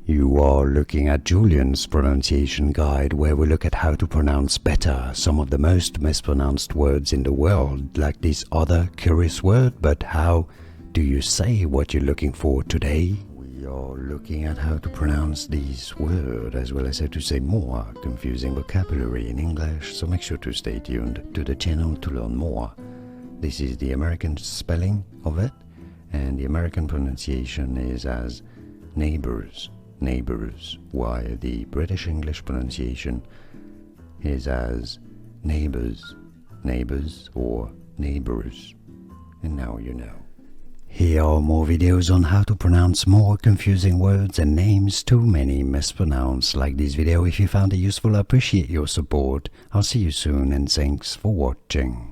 You are looking at Julian's pronunciation guide, where we look at how to pronounce better some of the most mispronounced words in the world, like this other curious word. But how do you say what you're looking for today? We are looking at how to pronounce these words, as well as how to say more confusing vocabulary in English, so make sure to stay tuned to the channel to learn more. This is the American spelling of it, and the American pronunciation is as neighbors, while the British English pronunciation is as neighbors, or neighbors. And now you know. Here are more videos on how to pronounce more confusing words and names too many mispronounced. Like this video if you found it useful. I appreciate your support. I'll see you soon, and thanks for watching.